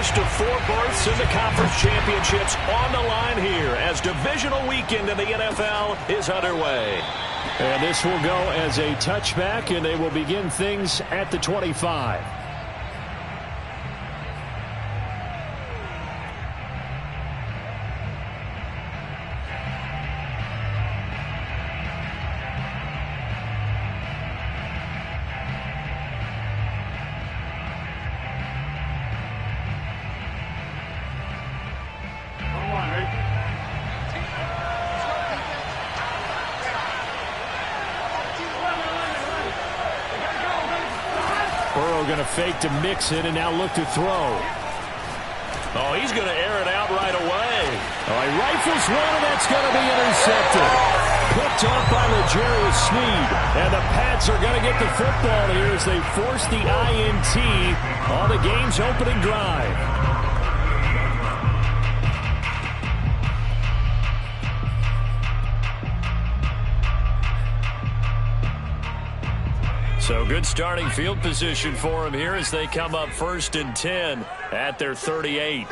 first of 4 berths in the conference championships on the line here as divisional weekend in the NFL is underway. And this will go as a touchback, and they will begin things at the 25. Going to fake to mix it and now look to throw. Oh, he's going to air it out right away. Oh, he rifles one, and that's going to be intercepted. Picked up by L'Jarius Sneed. And the Pats are going to get the football here as they force the INT on the game's opening drive. So good starting field position for him here as they come up 1st and 10 at their 38.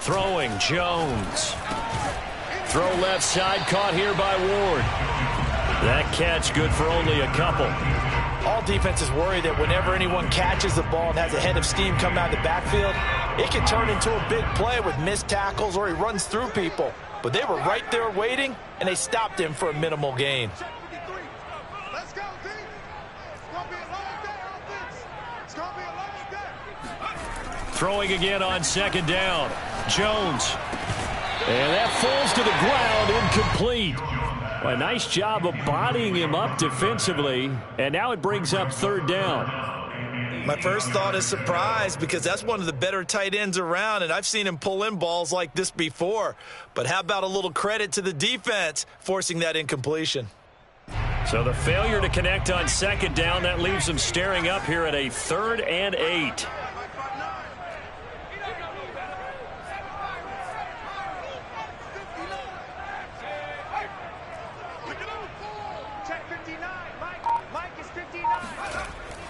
Throwing Jones. Throw left side, caught here by Ward. That catch good for only a couple. All defenses worry that whenever anyone catches the ball and has a head of steam coming out of the backfield, it can turn into a big play with missed tackles or he runs through people. But they were right there waiting, and they stopped him for a minimal gain. Let's go, team. It's going to be a long day, offense. It's going to be a long day. Throwing again on 2nd down. Jones. And that falls to the ground, incomplete. Well, a nice job of bodying him up defensively, and now it brings up 3rd down. My first thought is surprise because that's one of the better tight ends around, and I've seen him pull in balls like this before. But how about a little credit to the defense forcing that incompletion? So the failure to connect on 2nd down, that leaves them staring up here at a 3rd and 8.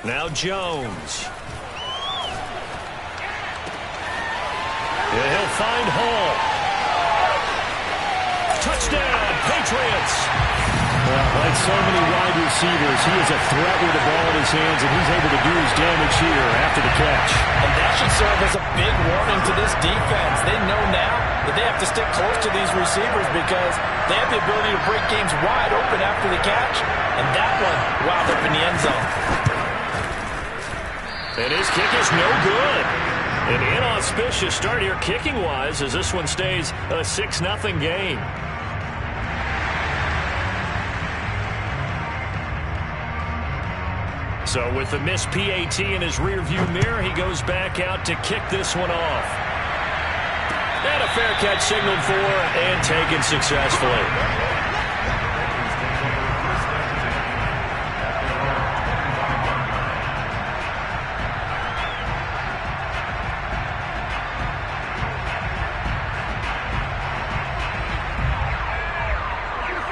Now Jones. And he'll find Hall. Touchdown, Patriots. Well, like so many wide receivers, he is a threat with the ball in his hands, and he's able to do his damage here after the catch. And that should serve as a big warning to this defense. They know now that they have to stick close to these receivers because they have the ability to break games wide open after the catch. And that one wound up in the end zone. And his kick is no good. An inauspicious start here kicking-wise as this one stays a 6-0 game. So with the missed PAT in his rearview mirror, he goes back out to kick this one off. And a fair catch signaled for and taken successfully.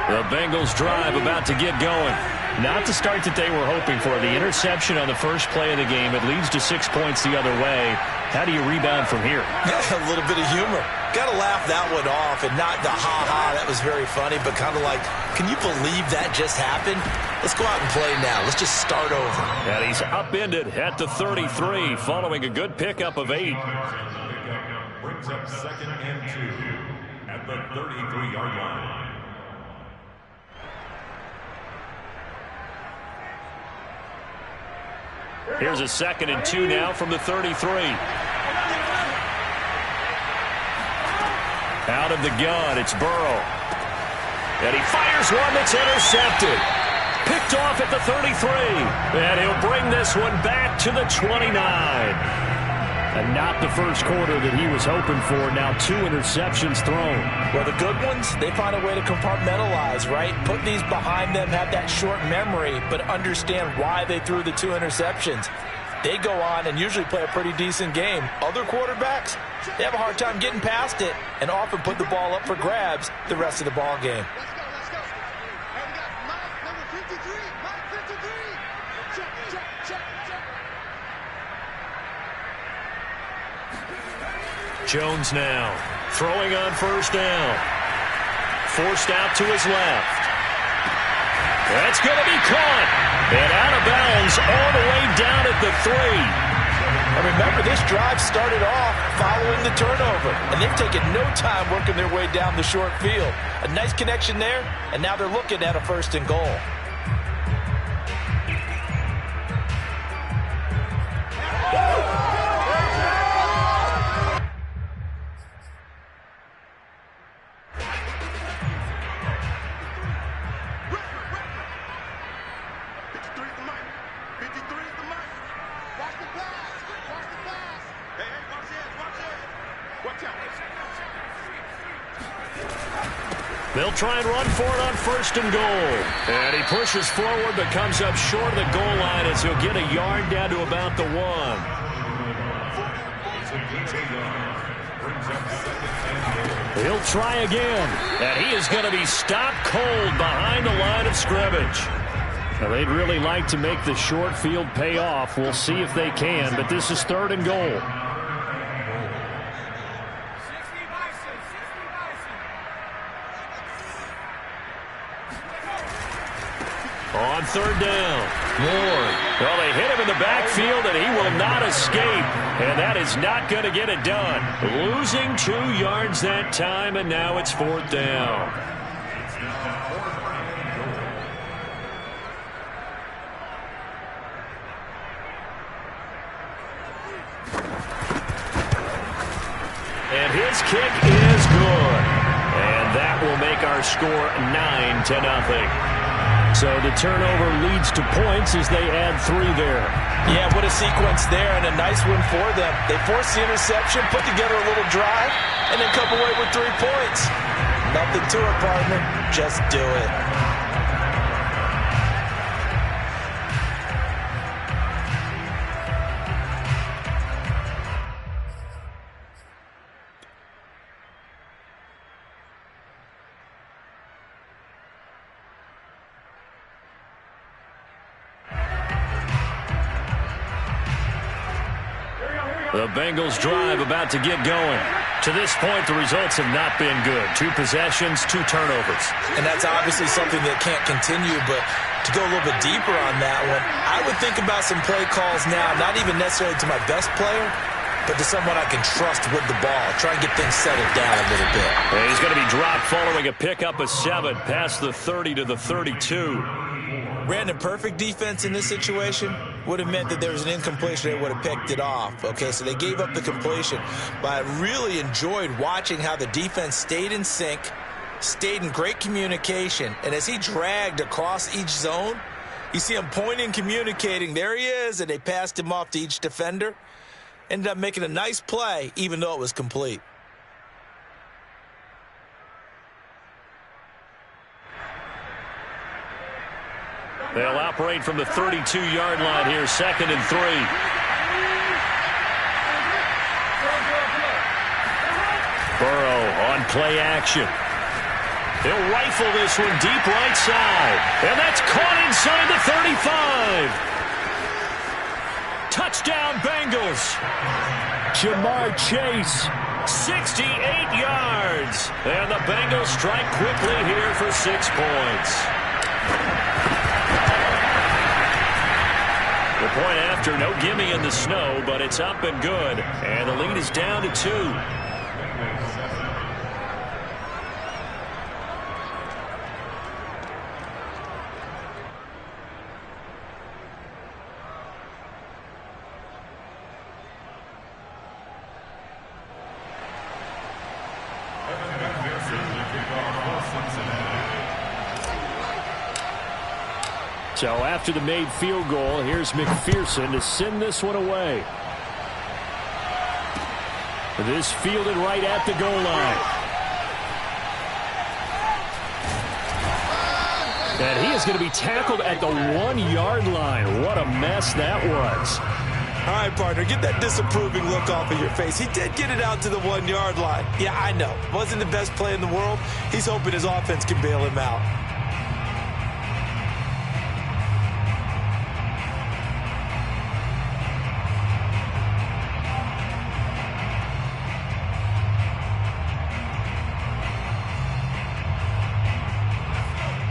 The Bengals drive about to get going. Not the start that they were hoping for. The interception on the first play of the game. It leads to 6 points the other way. How do you rebound from here? A little bit of humor. Got to laugh that one off and not the ha-ha. That was very funny, but kind of like, can you believe that just happened? Let's go out and play now. Let's just start over. And he's upended at the 33 following a good pickup of 8. Brings up 2nd and 2 at the 33-yard line. Here's a 2nd and 2 now from the 33. Out of the gun, it's Burrow. And he fires one that's intercepted. Picked off at the 33. And he'll bring this one back to the 29. And not the first quarter that he was hoping for. Now 2 interceptions thrown. Well, the good ones, they find a way to compartmentalize, right? Put these behind them, have that short memory, but understand why they threw the 2 interceptions. They go on and usually play a pretty decent game. Other quarterbacks, they have a hard time getting past it and often put the ball up for grabs the rest of the ball game. Let's go. Hey, we got Mike, number 53. Mike 53. Check. Jones now throwing on first down. Forced out to his left. That's going to be caught. And out of bounds all the way down at the 3. And remember, this drive started off following the turnover. And they've taken no time working their way down the short field. A nice connection there, and now they're looking at a 1st and goal. They'll try and run for it on 1st and goal. And he pushes forward but comes up short of the goal line as he'll get a yard down to about the 1. He'll try again. And he is going to be stopped cold behind the line of scrimmage. Now, they'd really like to make the short field pay off. We'll see if they can, but this is 3rd and goal. On 3rd down, Moore. Well, they hit him in the backfield, and he will not escape. And that is not going to get it done. Losing 2 yards that time, and now it's 4th down. And his kick is good. And that will make our score 9-0. So the turnover leads to points as they add 3 there. Yeah, what a sequence there, and a nice one for them. They forced the interception, put together a little drive, and then come away with 3 points. Nothing to it, partner. Just do it. The Bengals drive about to get going. To this point, the results have not been good. 2 possessions, 2 turnovers. And that's obviously something that can't continue, but to go a little bit deeper on that one, I would think about some play calls now, not even necessarily to my best player, but to someone I can trust with the ball. Try and get things settled down a little bit. And he's going to be dropped following a pickup of 7 past the 30 to the 32. Brandon, perfect defense in this situation would have meant that there was an incompletion. They would have picked it off. Okay, so they gave up the completion. But I really enjoyed watching how the defense stayed in sync, stayed in great communication. And as he dragged across each zone, you see him pointing, communicating. There he is, and they passed him off to each defender. Ended up making a nice play, even though it was complete. They'll operate from the 32-yard line here, 2nd and 3. Burrow on play action. He'll rifle this one deep right side. And that's caught inside the 35. Touchdown, Bengals. Jamar Chase, 68 yards. And the Bengals strike quickly here for 6 points. The point after, no gimme in the snow, but it's up and good. And the lead is down to 2. So after the made field goal, here's McPherson to send this one away. This fielded right at the goal line. And he is going to be tackled at the 1-yard line. What a mess that was. All right, partner, get that disapproving look off of your face. He did get it out to the 1-yard line. Yeah, I know. Wasn't the best play in the world. He's hoping his offense can bail him out.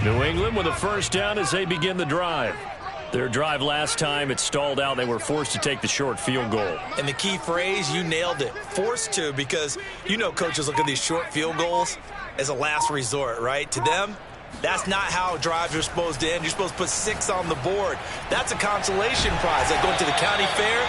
New England with a first down as they begin the drive. Their drive last time, it stalled out. They were forced to take the short field goal. And the key phrase, you nailed it, forced to, because you know coaches look at these short field goals as a last resort, right? To them, that's not how drives are supposed to end. You're supposed to put 6 on the board. That's a consolation prize. Like going to the county fair,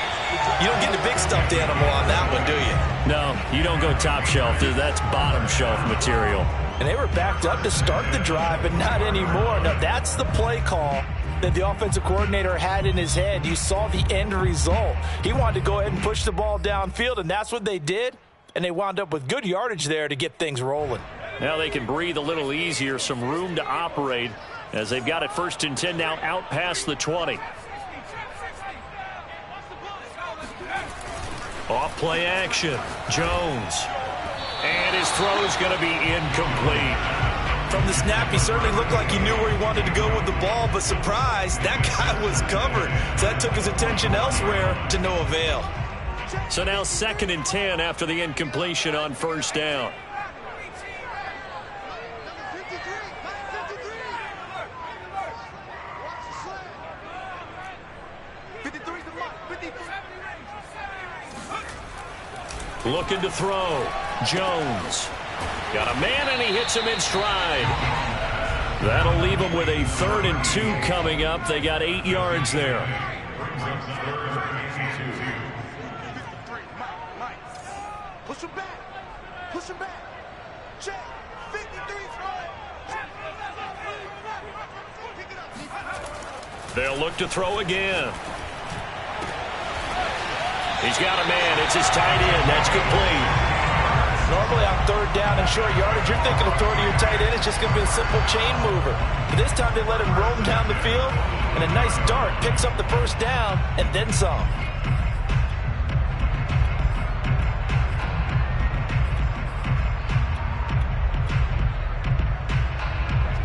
you don't get the big stuffed animal on that one, do you? No, you don't go top shelf. That's bottom shelf material. And they were backed up to start the drive, but not anymore. Now, that's the play call that the offensive coordinator had in his head. You saw the end result. He wanted to go ahead and push the ball downfield, and that's what they did. And they wound up with good yardage there to get things rolling. Now they can breathe a little easier, some room to operate as they've got it 1st and 10 now out past the 20. Off play action. Jones. And his throw is going to be incomplete. From the snap, he certainly looked like he knew where he wanted to go with the ball, but surprise, that guy was covered. So that took his attention elsewhere to no avail. So now 2nd and 10 after the incompletion on 1st down. Looking to throw. Jones. Got a man, and he hits him in stride. That'll leave him with a 3rd and 2 coming up. They got 8 yards there. Push him back. Push him back. Check. 53 throw. They'll look to throw again. He's got a man. It's his tight end. That's complete. Normally on 3rd down and short yardage, you're thinking of throwing to your tight end. It's just going to be a simple chain mover. But this time they let him roam down the field, and a nice dart picks up the 1st down and then some.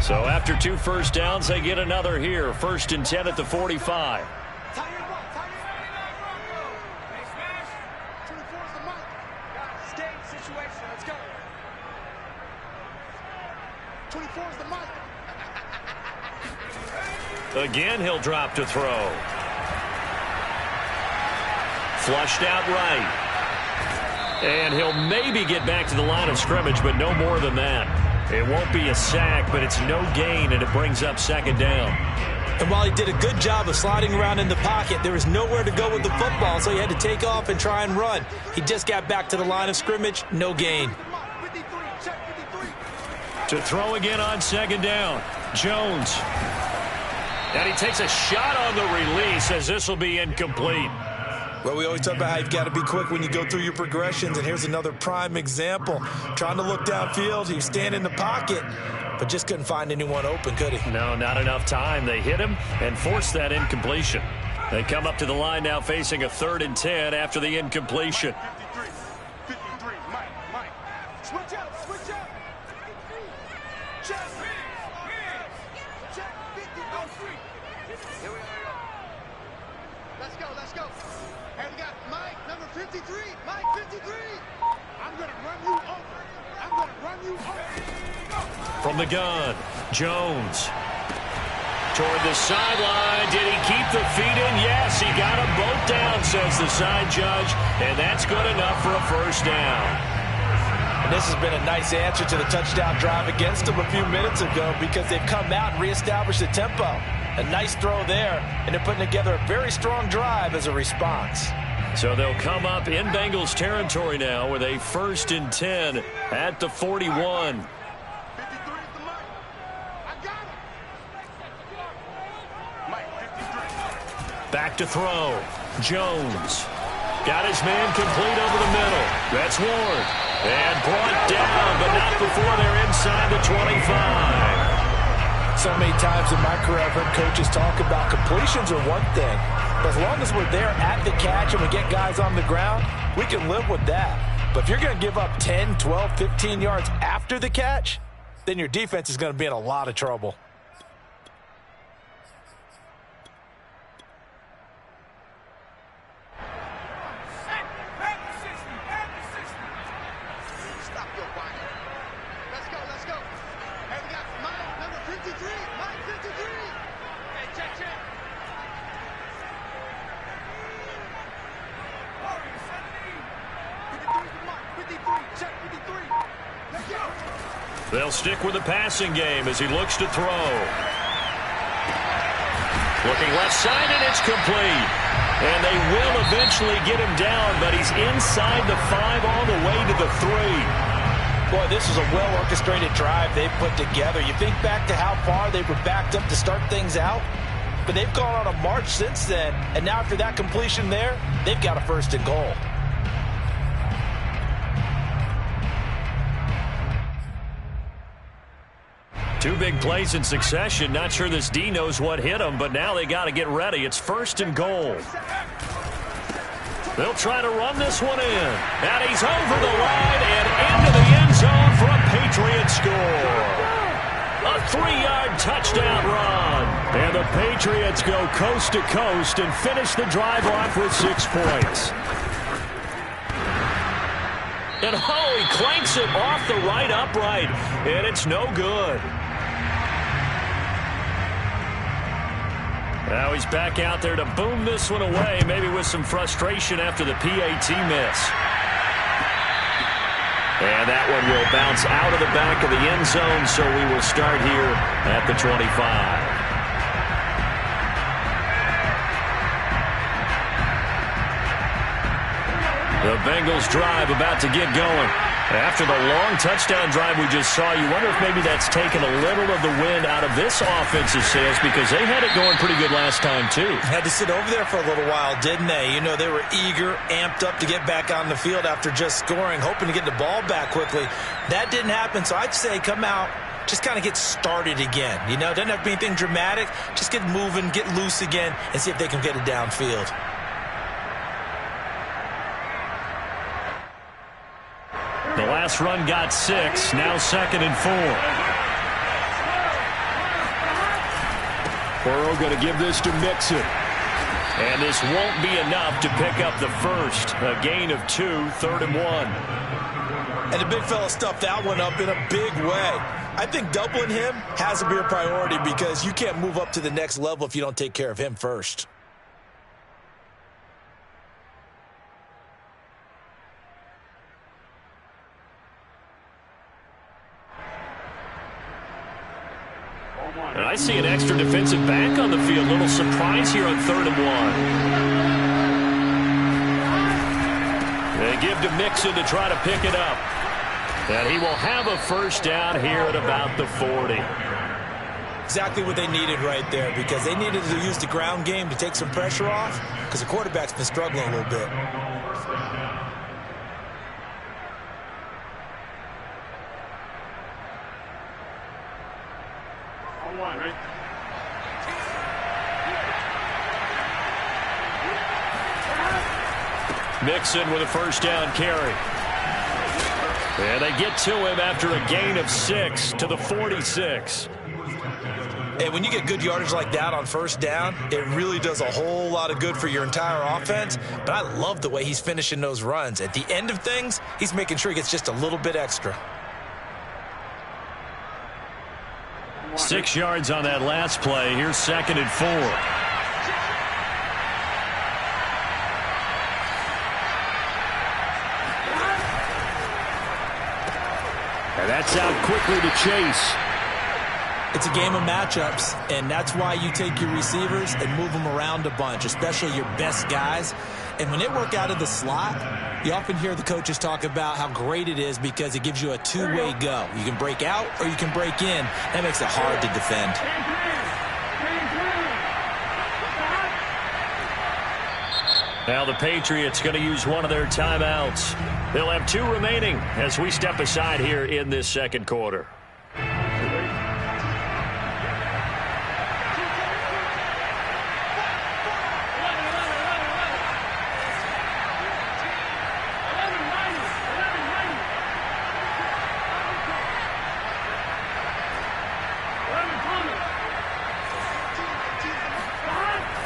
So after 2 first downs, they get another here. 1st and 10 at the 45. Again, he'll drop to throw. Flushed out right. And he'll maybe get back to the line of scrimmage, but no more than that. It won't be a sack, but it's no gain, and it brings up 2nd down. And while he did a good job of sliding around in the pocket, there was nowhere to go with the football, so he had to take off and try and run. He just got back to the line of scrimmage, no gain. To throw again on 2nd down. Jones. And he takes a shot on the release as this will be incomplete. Well, we always talk about how you've got to be quick when you go through your progressions, and here's another prime example. Trying to look downfield, he was standing in the pocket, but just couldn't find anyone open, could he? No, not enough time. They hit him and forced that incompletion. They come up to the line now facing a 3rd and 10 after the incompletion. 53, Mike. Switch out. Check. Check. 53. Here we go. Let's go. And we got Mike, number 53. Mike, 53. I'm going to run you over. From the gun, Jones. Toward the sideline. Did he keep the feet in? Yes, he got them both down, says the side judge. And that's good enough for a 1st down. And this has been a nice answer to the touchdown drive against them a few minutes ago because they've come out and reestablished the tempo. A nice throw there, and they're putting together a very strong drive as a response. So they'll come up in Bengals territory now with a 1st and 10 at the 41. 53 is the Mike. I got him. Mike, 53. Back to throw. Jones. Got his man complete over the middle. That's Ward. And brought down, but not before they're inside the 25. So many times in my career, I've heard coaches talk about completions are one thing. But as long as we're there at the catch and we get guys on the ground, we can live with that. But if you're going to give up 10, 12, 15 yards after the catch, then your defense is going to be in a lot of trouble. Stop your body. Let's go. Hey, we got Mike, number 52. Mike 53. Hey, check. 53, check 53. Let's go. They'll stick with the passing game as he looks to throw. Looking left side, and it's complete. And they will eventually get him down, but he's inside the 5 all the way to the 3. Boy, this is a well-orchestrated drive they've put together. You think back to how far they were backed up to start things out, but they've gone on a march since then, and now after that completion there, they've got a 1st and goal. Two big plays in succession. Not sure this D knows what hit him, but now they got to get ready. It's 1st and goal. They'll try to run this one in. And he's over the line and into the end zone for a Patriot score. A 3-yard touchdown run. And the Patriots go coast to coast and finish the drive off with 6 points. And he clanks it off the right upright, and it's no good. Now he's back out there to boom this one away, maybe with some frustration after the PAT miss. And that one will bounce out of the back of the end zone, so we will start here at the 25. The Bengals drive about to get going. After the long touchdown drive we just saw, you wonder if maybe that's taken a little of the wind out of this offensive sails, because they had it going pretty good last time, too. Had to sit over there for a little while, didn't they? You know, they were eager, amped up to get back on the field after just scoring, hoping to get the ball back quickly. That didn't happen, so I'd say come out, just kind of get started again. You know, doesn't have to be anything dramatic. Just get moving, get loose again, and see if they can get it downfield. The last run got 6, now 2nd and 4. Burrow going to give this to Mixon. And this won't be enough to pick up the first. A gain of 2, 3rd and 1. And the big fella stuffed that one up in a big way. I think doubling him has to be a priority, because you can't move up to the next level if you don't take care of him first. And I see an extra defensive back on the field. Little surprise here on 3rd and 1. They give to Mixon to try to pick it up. And he will have a first down here at about the 40. Exactly what they needed right there, because they needed to use the ground game to take some pressure off, because the quarterback's been struggling a little bit. Mixon with a first down carry. And they get to him after a gain of 6 to the 46. And when you get good yardage like that on first down, it really does a whole lot of good for your entire offense. But I love the way he's finishing those runs. At the end of things, he's making sure he gets just a little bit extra. 6 yards on that last play. Here's 2nd and 4. And that's out quickly to Chase. It's a game of matchups, and that's why you take your receivers and move them around a bunch, especially your best guys. And when they work out of the slot, you often hear the coaches talk about how great it is, because it gives you a two-way go. You can break out or you can break in. That makes it hard to defend. Now the Patriots going to use one of their timeouts. They'll have 2 remaining as we step aside here in this second quarter.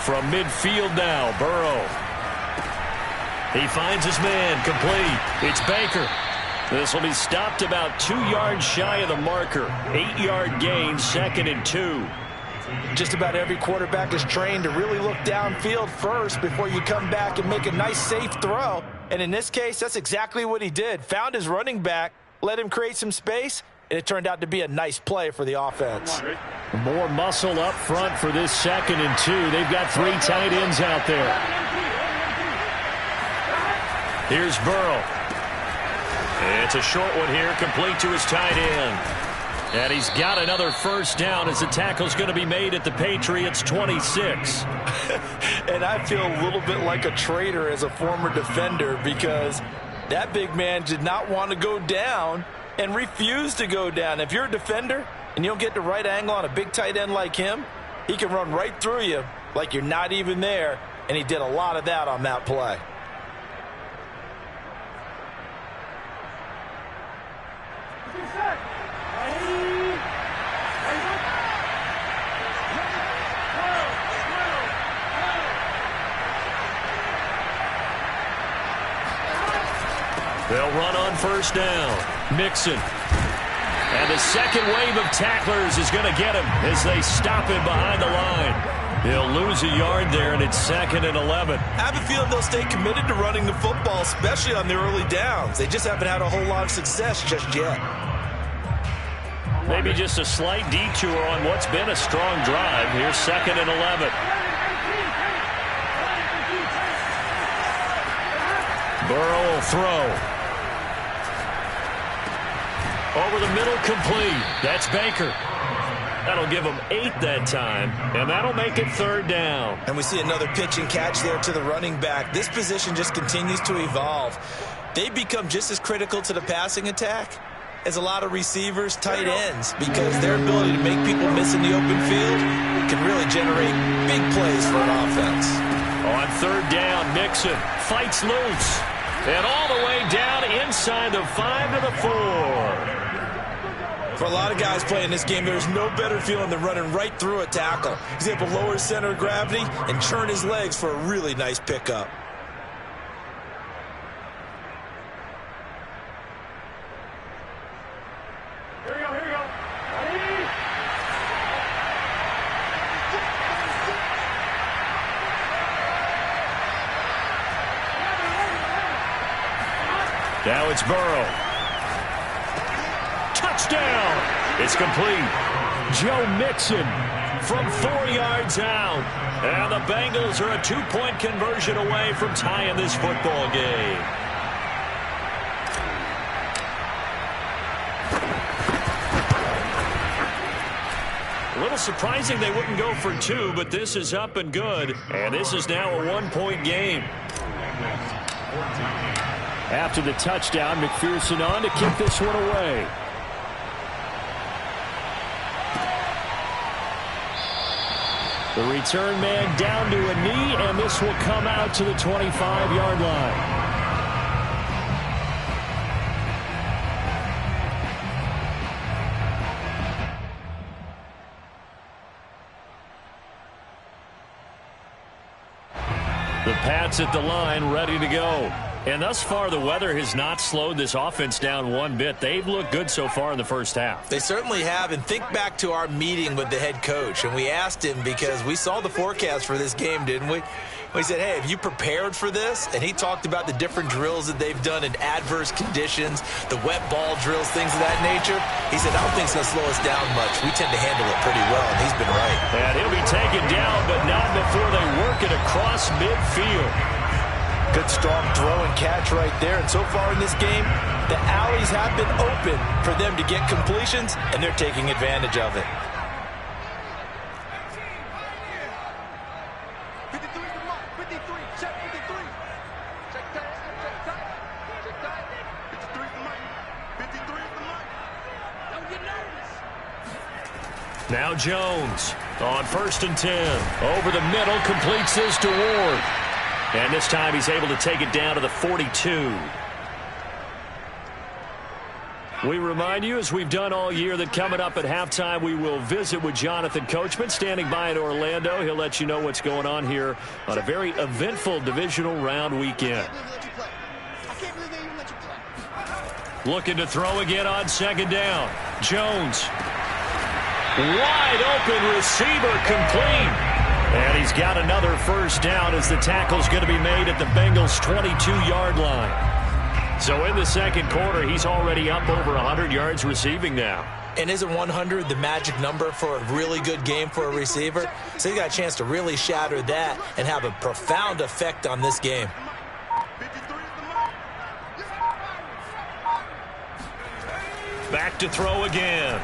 From midfield now, Burrow. He finds his man, complete. It's Baker. This will be stopped about 2 yards shy of the marker. 8-yard gain, 2nd and 2. Just about every quarterback is trained to really look downfield first before you come back and make a nice, safe throw. And in this case, that's exactly what he did. Found his running back, let him create some space, and it turned out to be a nice play for the offense. More muscle up front for this 2nd and 2. They've got 3 tight ends out there. Here's Burrow. It's a short one here, complete to his tight end. And he's got another first down as the tackle's going to be made at the Patriots' 26. And I feel a little bit like a traitor as a former defender because that big man did not want to go down and refused to go down. If you're a defender and you don't get the right angle on a big tight end like him, he can run right through you like you're not even there, and he did a lot of that on that play. They'll run on first down. Mixon. And the second wave of tacklers is going to get him as they stop him behind the line. He'll lose a yard there, and it's 2nd and 11. I have a feeling they'll stay committed to running the football, especially on the early downs. They just haven't had a whole lot of success just yet. Maybe just a slight detour on what's been a strong drive. Here's 2nd and 11. Burrow will throw. Over the middle, complete. That's Baker. That'll give him 8 that time, and that'll make it 3rd down. And we see another pitch and catch there to the running back. This position just continues to evolve. They become just as critical to the passing attack as a lot of receivers, tight ends, because their ability to make people miss in the open field can really generate big plays for an offense. On 3rd down, Mixon fights loose. And all the way down inside the 5 to the 4. For a lot of guys playing this game, there's no better feeling than running right through a tackle. He's able to lower his center of gravity and turn his legs for a really nice pickup. Here we go, here we go. Now it's Burrow. Touchdown! It's complete. Joe Mixon from 4 yards out. And the Bengals are a 2-point conversion away from tying this football game. A little surprising they wouldn't go for 2, but this is up and good. And this is now a 1-point game. After the touchdown, McPherson on to kick this one away. The return man down to a knee, and this will come out to the 25-yard line. The Pats at the line, ready to go. And thus far, the weather has not slowed this offense down one bit. They've looked good so far in the first half. They certainly have. And think back to our meeting with the head coach. And we asked him because we saw the forecast for this game, didn't we? We said, hey, have you prepared for this? And he talked about the different drills that they've done in adverse conditions, the wet ball drills, things of that nature. He said, I don't think it's going to slow us down much. We tend to handle it pretty well, and he's been right. And he'll be taken down, but not before they work it across midfield. Good strong throw and catch right there. And so far in this game, the alleys have been open for them to get completions, and they're taking advantage of it. 53 is the mark. 53. Check 53. Check tight. Check tight. Check tight. 53 is the mark. 53 is the mark. Don't get nervous. Now Jones on 1st and 10. Over the middle, completes this to Ward. And this time he's able to take it down to the 42. We remind you, as we've done all year, that coming up at halftime, we will visit with Jonathan Coachman, standing by in Orlando. He'll let you know what's going on here on a very eventful divisional round weekend. I can't believe they even let you play. Looking to throw again on second down. Jones. Wide open receiver, complete. And he's got another first down as the tackle's going to be made at the Bengals' 22-yard line. So in the second quarter, he's already up over 100 yards receiving now. And isn't 100 the magic number for a really good game for a receiver? So he got a chance to really shatter that and have a profound effect on this game. Back to throw again.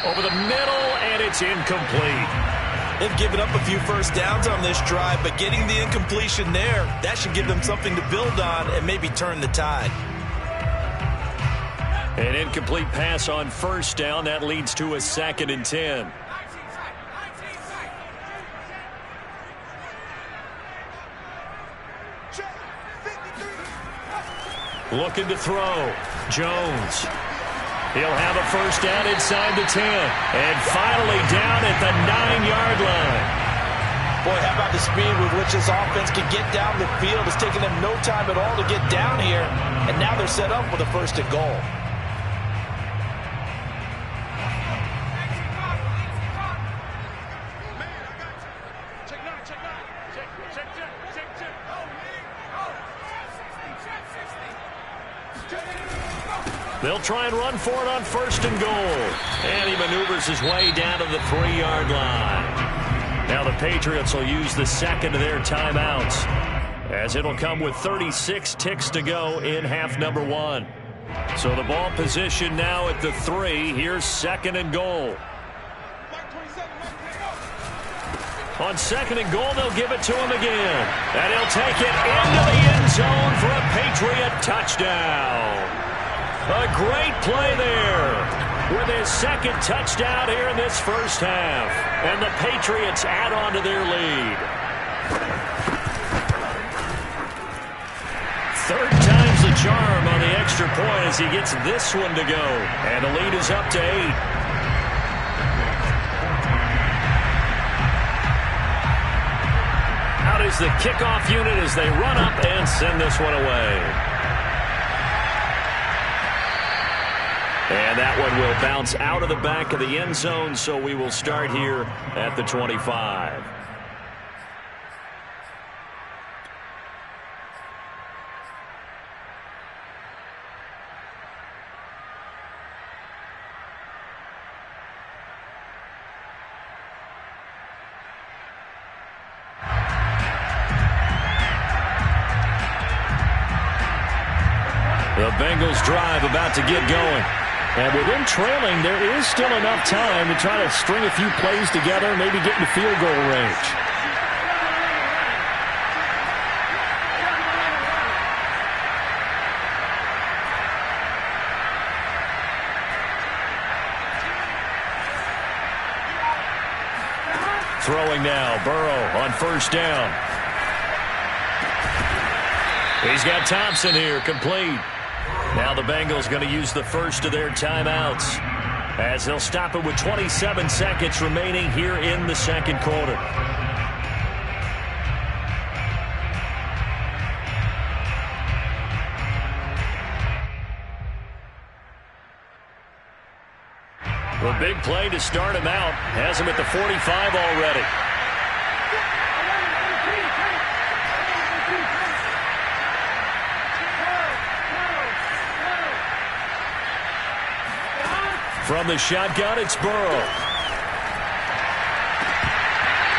Over the middle, and it's incomplete. They've given up a few first downs on this drive, but getting the incompletion there, that should give them something to build on and maybe turn the tide. An incomplete pass on first down. That leads to a 2nd and 10. Looking to throw. Jones. He'll have a first down inside the 10. And finally down at the 9-yard line. Boy, how about the speed with which this offense can get down the field? It's taken them no time at all to get down here. And now they're set up with a 1st and goal. They'll try and run for it on 1st and goal. And he maneuvers his way down to the 3-yard line. Now the Patriots will use the 2nd of their timeouts, as it'll come with 36 ticks to go in half number 1. So the ball position now at the 3. Here's 2nd and goal. On 2nd and goal, they'll give it to him again. And he'll take it into the end zone for a Patriot touchdown. A great play there with his 2nd touchdown here in this first half. And the Patriots add on to their lead. 3rd time's the charm on the extra point as he gets this one to go. And the lead is up to 8. Out is the kickoff unit as they run up and send this one away. And that one will bounce out of the back of the end zone, so we will start here at the 25. The Bengals drive about to get going. And with them trailing, there is still enough time to try to string a few plays together, maybe get into field goal range. Throwing now, Burrow on 1st down. He's got Thompson here, complete. Now the Bengals going to use the 1st of their timeouts as they'll stop it with 27 seconds remaining here in the 2nd quarter. The big play to start him out has him at the 45 already. From the shotgun, it's Burrow.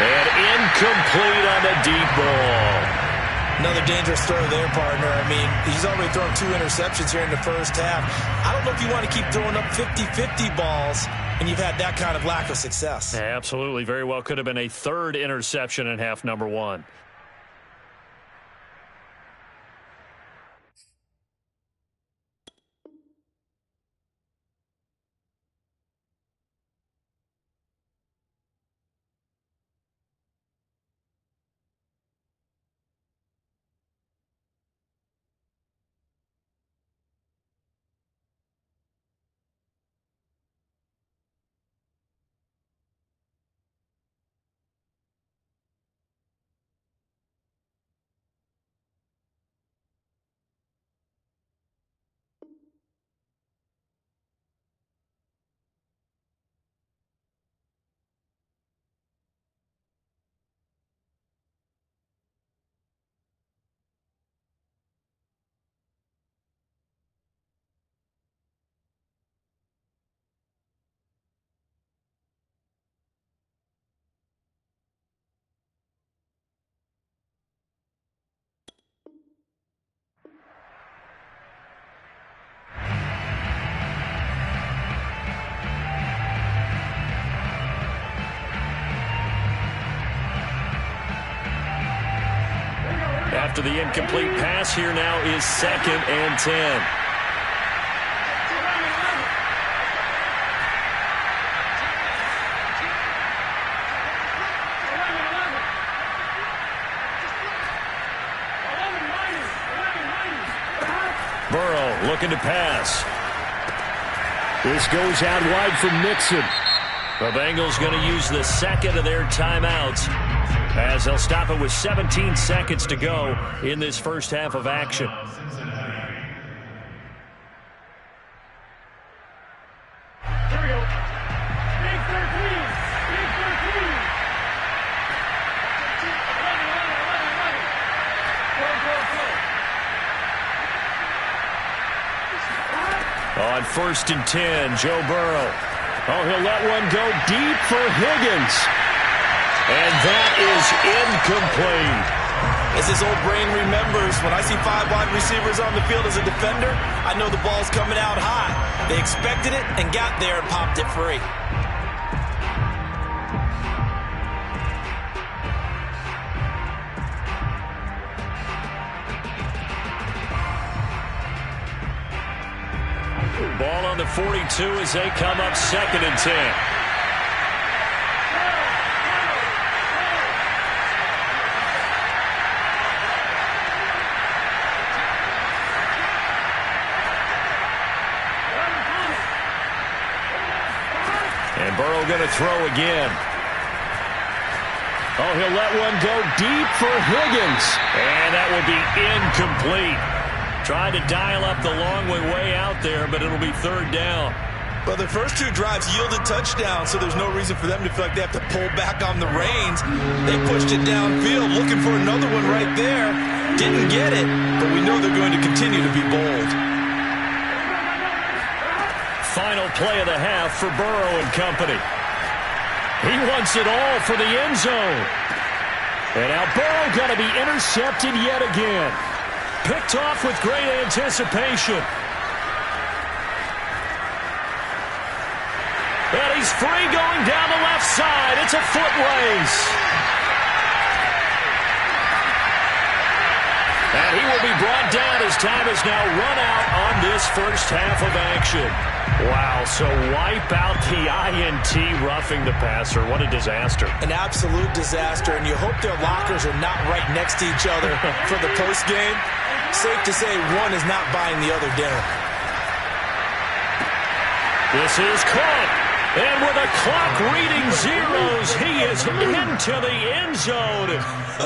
And incomplete on the deep ball. Another dangerous throw there, partner. I mean, he's already thrown 2 interceptions here in the first half. I don't know if you want to keep throwing up 50-50 balls when you've had that kind of lack of success. Absolutely. Very well could have been a 3rd interception in half number 1. after the incomplete pass. Here now is 2nd and 10. Burrow looking to pass. This goes out wide from Mixon. The Bengals going to use the second of their timeouts as they'll stop it with 17 seconds to go in this first half of action. On 1st and 10, Joe Burrow. Oh, he'll let one go deep for Higgins. And that is incomplete. As his old brain remembers, when I see 5 wide receivers on the field as a defender, I know the ball's coming out high. They expected it and got there and popped it free. Ball on the 42 as they come up 2nd and 10. And Burrow going to throw again. Oh, he'll let one go deep for Higgins. And that will be incomplete. Trying to dial up the long way out there, but it'll be 3rd down. Well, the first 2 drives yielded touchdowns, so there's no reason for them to feel like they have to pull back on the reins. They pushed it downfield, looking for another one right there. Didn't get it, but we know they're going to continue to be bold. Final play of the half for Burrow and company. He wants it all for the end zone. And now Burrow going to be intercepted yet again. Picked off with great anticipation. And he's free going down the left side. It's a foot race. And he will be brought down as time has now run out on this first half of action. Wow, so wipe out the INT roughing the passer. What a disaster. An absolute disaster, and you hope their lockers are not right next to each other for the postgame. Safe to say one is not buying the other dinner. This is caught. And with a clock reading zeros, he is into the end zone.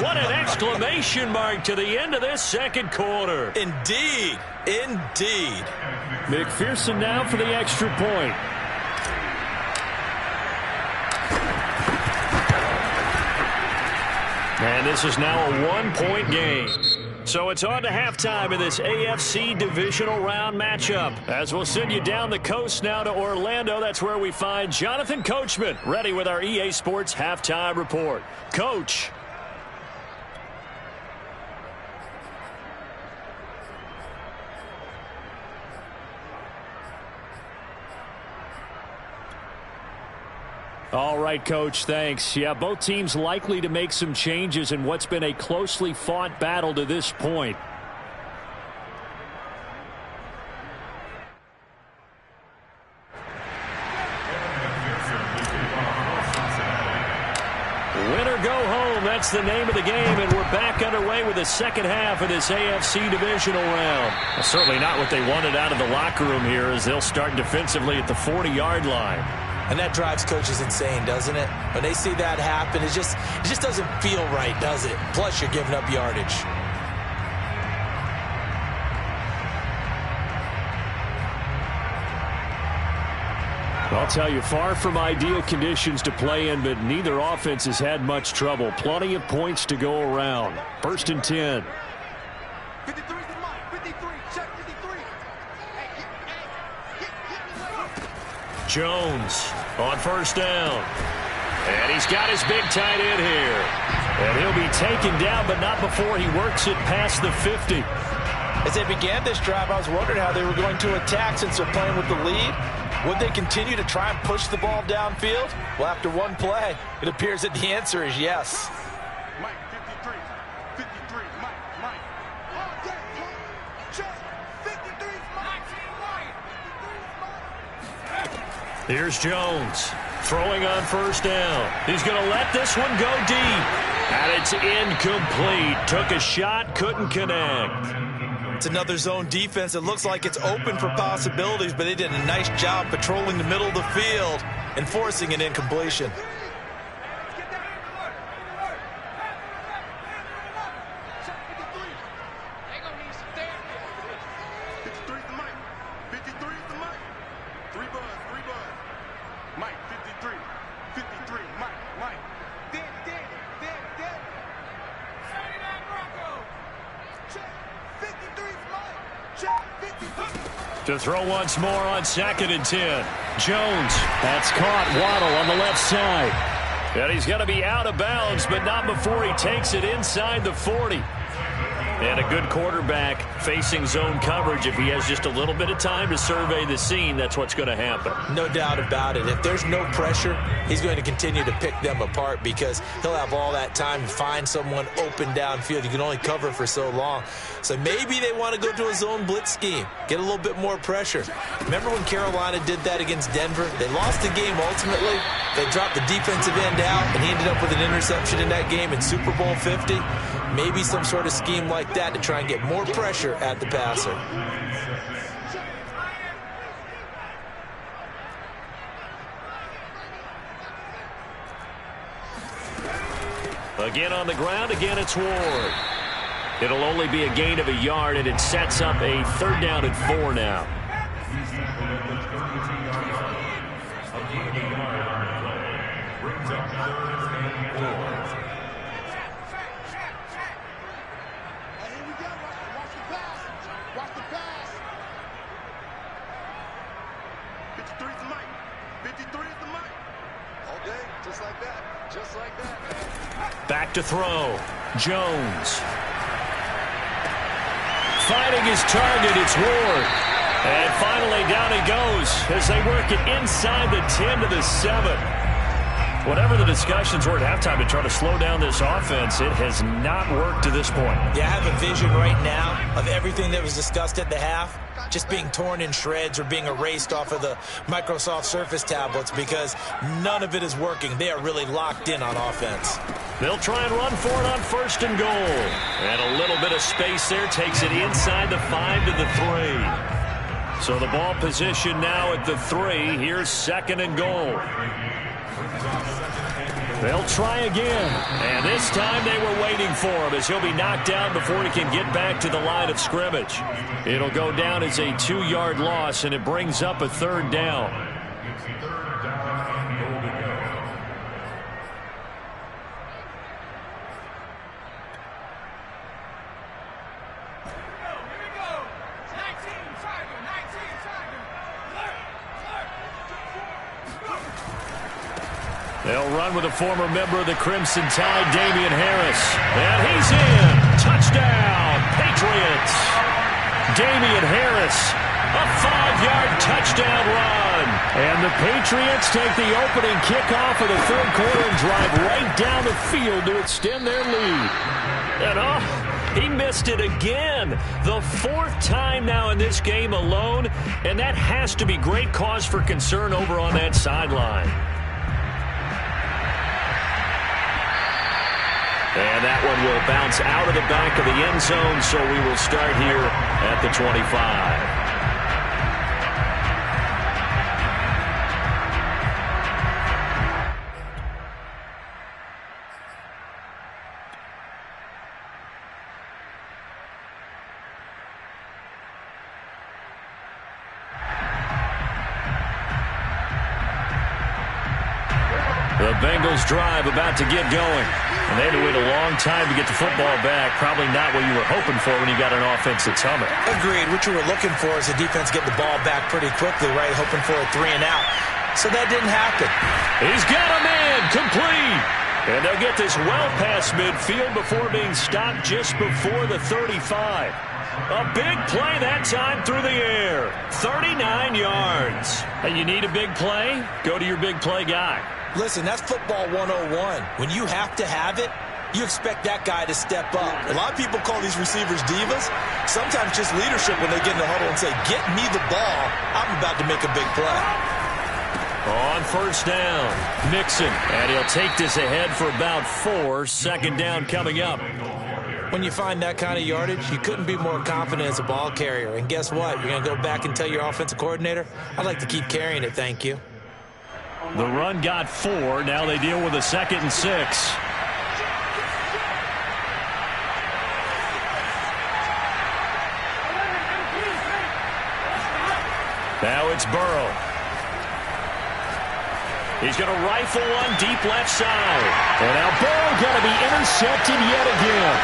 What an exclamation mark to the end of this second quarter. Indeed. Indeed. McPherson now for the extra point. And this is now a one-point game. So it's on to halftime in this AFC divisional round matchup. As we'll send you down the coast now to Orlando, that's where we find Jonathan Coachman ready with our EA Sports halftime report. Coach. All right, Coach, thanks. Yeah, both teams likely to make some changes in what's been a closely fought battle to this point. Win or go home, that's the name of the game, and we're back underway with the second half of this AFC divisional round. Well, certainly not what they wanted out of the locker room here as they'll start defensively at the 40-yard line. And that drives coaches insane, doesn't it? When they see that happen, it just doesn't feel right, does it? Plus, you're giving up yardage. I'll tell you, far from ideal conditions to play in, but neither offense has had much trouble. Plenty of points to go around. 1st and 10. 53 to Mike. 53. Check 53. Jones on 1st down. And he's got his big tight end here. And he'll be taken down, but not before he works it past the 50. As they began this drive, I was wondering how they were going to attack since they're playing with the lead. Would they continue to try and push the ball downfield? Well, after one play, it appears that the answer is yes. Mike, 53. 53. Mike. Here's Jones throwing on first down. He's going to let this one go deep. And it's incomplete. Took a shot, couldn't connect. It's another zone defense. It looks like it's open for possibilities, but they did a nice job patrolling the middle of the field and forcing an incompletion. To throw once more on 2nd and 10. Jones, that's caught. Waddle on the left side. And he's going to be out of bounds, but not before he takes it inside the 40. And a good quarterback facing zone coverage. If he has just a little bit of time to survey the scene, that's what's going to happen. No doubt about it. If there's no pressure, he's going to continue to pick them apart because he'll have all that time to find someone open downfield. You can only cover for so long. So maybe they want to go to a zone blitz scheme, get a little bit more pressure. Remember when Carolina did that against Denver? They lost the game ultimately. They dropped the defensive end out, and he ended up with an interception in that game in Super Bowl 50. Maybe some sort of scheme like that to try and get more pressure at the passer. Again on the ground, again it's Ward. It'll only be a gain of a yard, and it sets up a 3rd down and 4 now. Back to throw. Jones. Finding his target, it's Ward. And finally down he goes as they work it inside the 10 to the 7. Whatever the discussions were at halftime to try to slow down this offense, it has not worked to this point. Yeah, I have a vision right now of everything that was discussed at the half just being torn in shreds or being erased off of the Microsoft Surface tablets because none of it is working. They are really locked in on offense. They'll try and run for it on 1st and goal. And a little bit of space there takes it inside the 5 to the 3. So the ball position now at the 3. Here's 2nd and goal. They'll try again. And this time they were waiting for him as he'll be knocked down before he can get back to the line of scrimmage. It'll go down as a 2-yard loss, and it brings up a 3rd down. They'll run with a former member of the Crimson Tide, Damian Harris. And he's in. Touchdown, Patriots. Damian Harris, a 5-yard touchdown run. And the Patriots take the opening kickoff of the 3rd quarter and drive right down the field to extend their lead. And he missed it again. The 4th time now in this game alone. And that has to be great cause for concern over on that sideline. And that one will bounce out of the back of the end zone, so we will start here at the 25. The Bengals drive about to get going. And they had to wait a long time to get the football back. Probably not what you were hoping for when you got an offense that's humming. Agreed. What you were looking for is the defense getting the ball back pretty quickly, right? Hoping for a 3 and out. So that didn't happen. He's got a man complete. And they'll get this well past midfield before being stopped just before the 35. A big play that time through the air. 39 yards. Hey, you need a big play? Go to your big play guy. Listen, that's football 101. When you have to have it, you expect that guy to step up. A lot of people call these receivers divas. Sometimes just leadership when they get in the huddle and say, get me the ball. I'm about to make a big play. On first down, Mixon. And he'll take this ahead for about 4. Second down coming up. When you find that kind of yardage, you couldn't be more confident as a ball carrier. And guess what? You're going to go back and tell your offensive coordinator, I'd like to keep carrying it, thank you. The run got 4. Now they deal with a 2nd and 6. Now it's Burrow. He's going to rifle one deep left side. And now Burrow going to be intercepted yet again.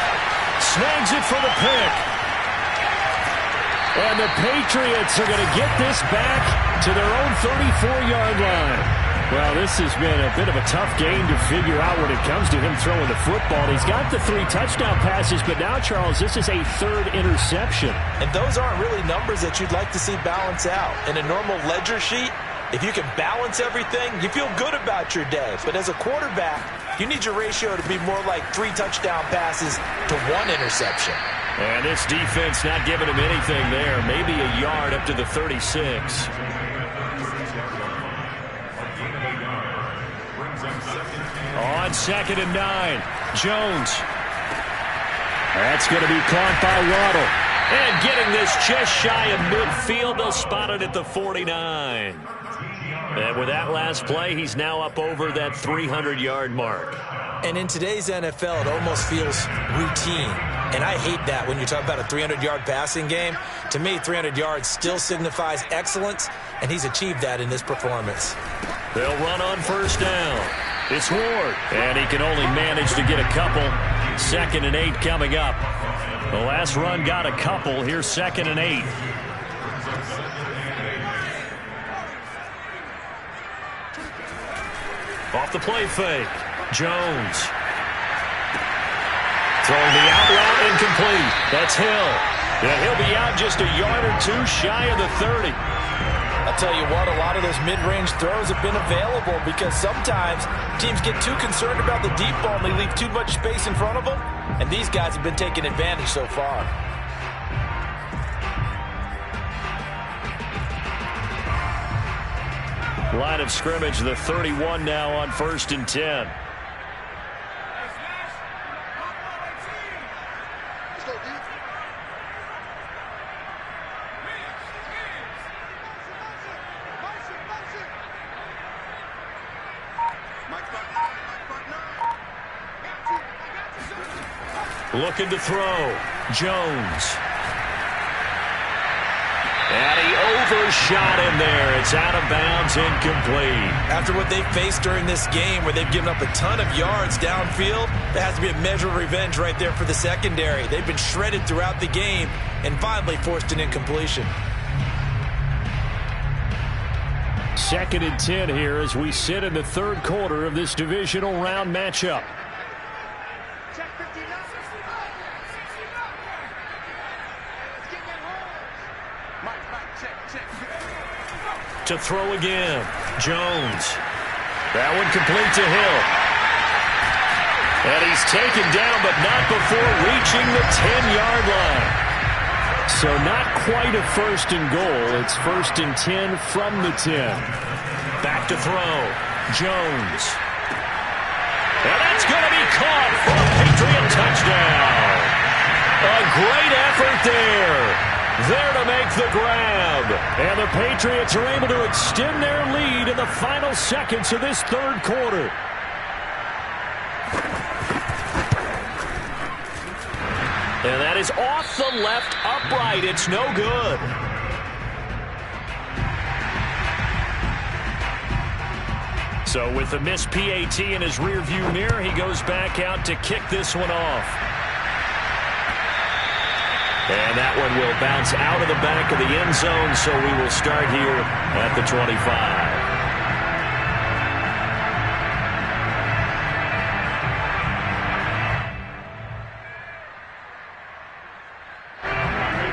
Snags it for the pick. And the Patriots are going to get this back to their own 34-yard line. Well, this has been a bit of a tough game to figure out when it comes to him throwing the football. He's got the 3 touchdown passes, but now, Charles, this is a 3rd interception. And those aren't really numbers that you'd like to see balance out. In a normal ledger sheet, if you can balance everything, you feel good about your day. But as a quarterback, you need your ratio to be more like 3 touchdown passes to 1 interception. And this defense not giving him anything there. Maybe a yard up to the 36. On 2nd and 9, Jones. That's going to be caught by Waddle. And getting this just shy of midfield, they'll spot it at the 49. And with that last play, he's now up over that 300-yard mark. And in today's NFL, it almost feels routine. And I hate that when you talk about a 300-yard passing game. To me, 300 yards still signifies excellence, and he's achieved that in this performance. They'll run on first down. It's Ward, and he can only manage to get a couple. 2nd and 8 coming up. The last run got a couple. Here's 2nd and 8. Off the play fake. Jones. Throwing the out route incomplete. That's Hill. And he'll be out just a yard or 2 shy of the 30. I'll tell you what, a lot of those mid-range throws have been available because sometimes teams get too concerned about the deep ball and they leave too much space in front of them. And these guys have been taking advantage so far. Line of scrimmage, the 31 now on 1st and 10. Looking to throw. Jones. And he overshot him there. It's out of bounds, incomplete. After what they've faced during this game where they've given up a ton of yards downfield, there has to be a measure of revenge right there for the secondary. They've been shredded throughout the game and finally forced an incompletion. 2nd and 10 here as we sit in the 3rd quarter of this divisional round matchup. To throw again. Jones. That one complete to Hill. And he's taken down, but not before reaching the 10-yard line. So not quite a 1st and goal. It's 1st and 10 from the 10. Back to throw. Jones. And that's going to be caught for a Patriot touchdown. A great effort there. There to make the grab. And the Patriots are able to extend their lead in the final seconds of this 3rd quarter. And that is off the left upright. It's no good. So with the missed PAT in his rearview mirror, he goes back out to kick this one off. And that one will bounce out of the back of the end zone, so we will start here at the 25.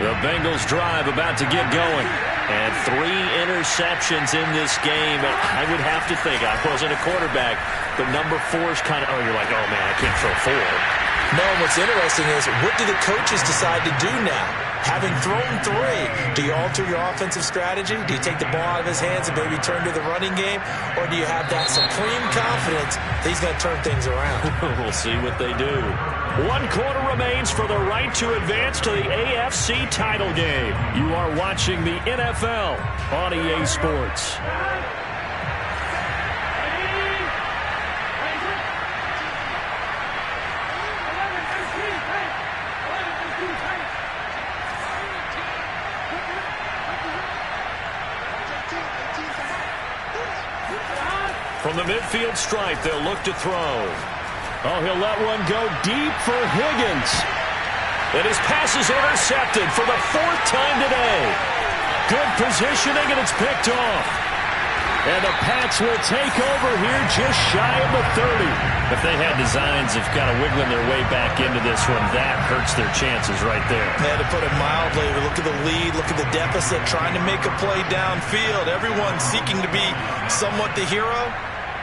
The Bengals drive about to get going. And 3 interceptions in this game. And I would have to think, I wasn't a quarterback, but number 4 is kind of, oh, you're like, oh, man, I can't throw 4. No, and what's interesting is, what do the coaches decide to do now? Having thrown 3, do you alter your offensive strategy? Do you take the ball out of his hands and maybe turn to the running game? Or do you have that supreme confidence that he's going to turn things around? We'll see what they do. 1 quarter remains for the right to advance to the AFC title game. You are watching the NFL on EA Sports. From the midfield stripe, they'll look to throw. Oh, he'll let one go deep for Higgins. And his pass is intercepted for the 4th time today. Good positioning, and it's picked off. And the Pats will take over here just shy of the 30. If they had designs of kind of wiggling their way back into this one, that hurts their chances right there. Yeah, to put it mildly, look at the lead, look at the deficit, trying to make a play downfield. Everyone seeking to be somewhat the hero.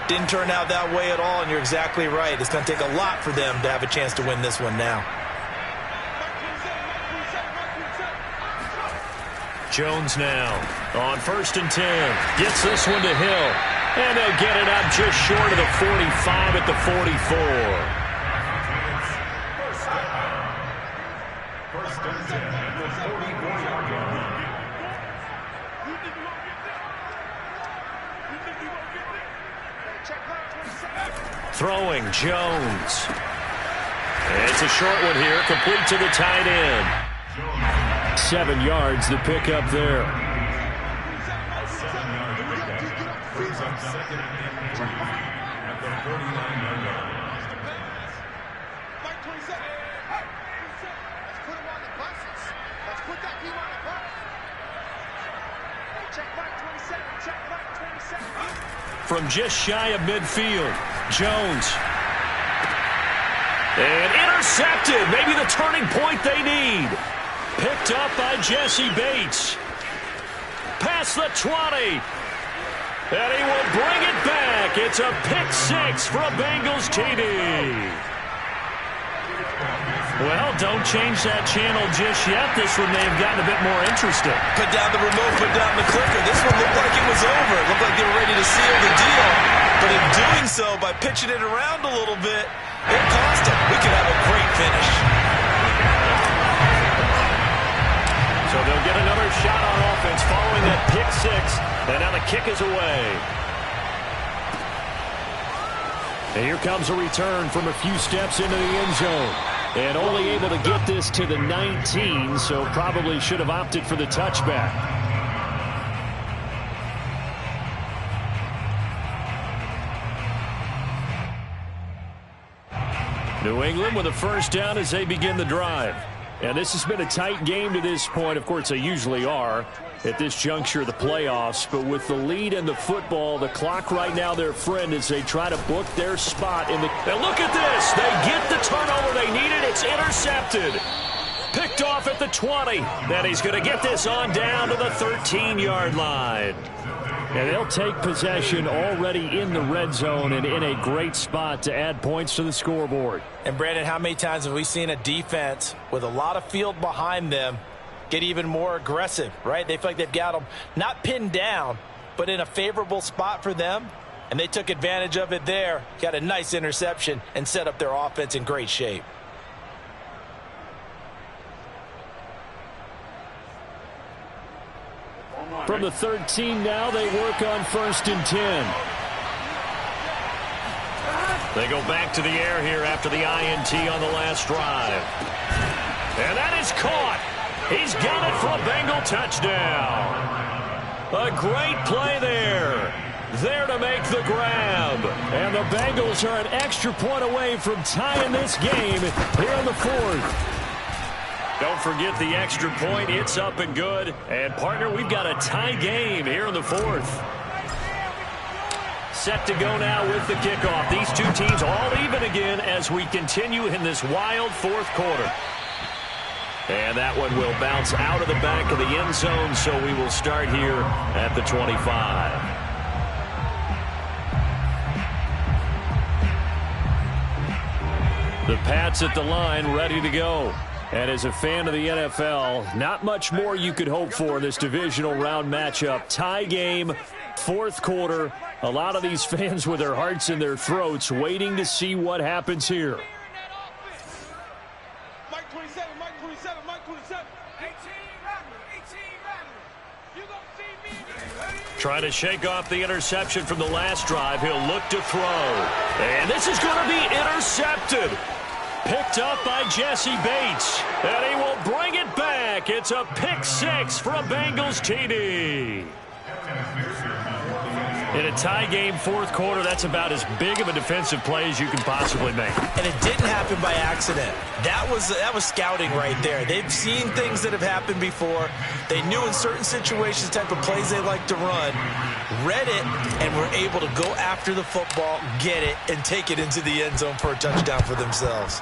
Didn't turn out that way at all, and you're exactly right. It's going to take a lot for them to have a chance to win this one now. Jones now on 1st and 10. Gets this one to Hill. And they'll get it up just short of the 45 at the 44. First and 10 at the 44-yard line. Throwing, Jones. It's a short one here, complete to the tight end. 7 yards, the pickup there. A 7-yard pickup brings up 2nd and 3 at the 49-yard line. Mike 27. Let's put him on the buses. Let's put that team on the bus. Check Mike 27. Check Mike 27. From just shy of midfield, Jones. And intercepted. Maybe the turning point they need. Picked up by Jesse Bates. Past the 20. And he will bring it back. It's a pick 6 for a Bengals TD. Well, don't change that channel just yet. This one may have gotten a bit more interesting. Put down the remote, put down the clicker. This one looked like it was over. It looked like they were ready to seal the deal. But in doing so, by pitching it around a little bit, it cost them. We could have a great finish. So they'll get another shot on offense following that pick 6. And now the kick is away. And here comes a return from a few steps into the end zone. And only able to get this to the 19, so probably should have opted for the touchback. New England with a first down as they begin the drive. And this has been a tight game to this point. Of course, they usually are at this juncture of the playoffs. But with the lead in the football, the clock right now their friend as they try to book their spot in the... And look at this. They get the turnover they needed. It's intercepted. Picked off at the 20. Then he's going to get this on down to the 13-yard line. And they'll take possession already in the red zone and in a great spot to add points to the scoreboard. And, Brandon, how many times have we seen a defense with a lot of field behind them get even more aggressive, right? They feel like they've got them not pinned down, but in a favorable spot for them, and they took advantage of it there, got a nice interception, and set up their offense in great shape. From the 13 now, they work on 1st and 10. They go back to the air here after the INT on the last drive. And that is caught. He's got it for a Bengal touchdown. A great play there. There to make the grab. And the Bengals are an extra point away from tying this game here in the 4th. Don't forget the extra point. It's up and good. And, partner, we've got a tie game here in the 4th. Set to go now with the kickoff. These two teams all even again as we continue in this wild 4th quarter. And that one will bounce out of the back of the end zone, so we will start here at the 25. The Pats at the line, ready to go. And as a fan of the NFL, not much more you could hope for in this divisional round matchup. Tie game, fourth quarter. A lot of these fans with their hearts in their throats waiting to see what happens here. Mike 27, Mike 27, Mike 27. 18 you gonna see me. Trying to shake off the interception from the last drive. He'll look to throw. And this is going to be intercepted. Picked up by Jesse Bates. And he will bring it back. It's a pick six for a Bengals TD. In a tie game, fourth quarter, that's about as big of a defensive play as you can possibly make. And it didn't happen by accident. That was scouting right there. They've seen things that have happened before. They knew in certain situations the type of plays they like to run, read it, and were able to go after the football, get it, and take it into the end zone for a touchdown for themselves.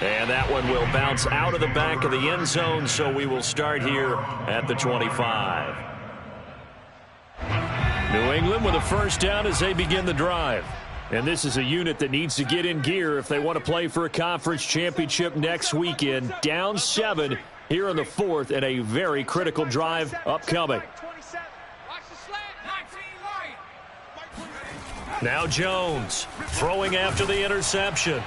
And that one will bounce out of the back of the end zone, so we will start here at the 25. New England with a first down as they begin the drive. And this is a unit that needs to get in gear if they want to play for a conference championship next weekend. Down 7 here in the fourth, and a very critical drive upcoming. Now Jones throwing after the interception.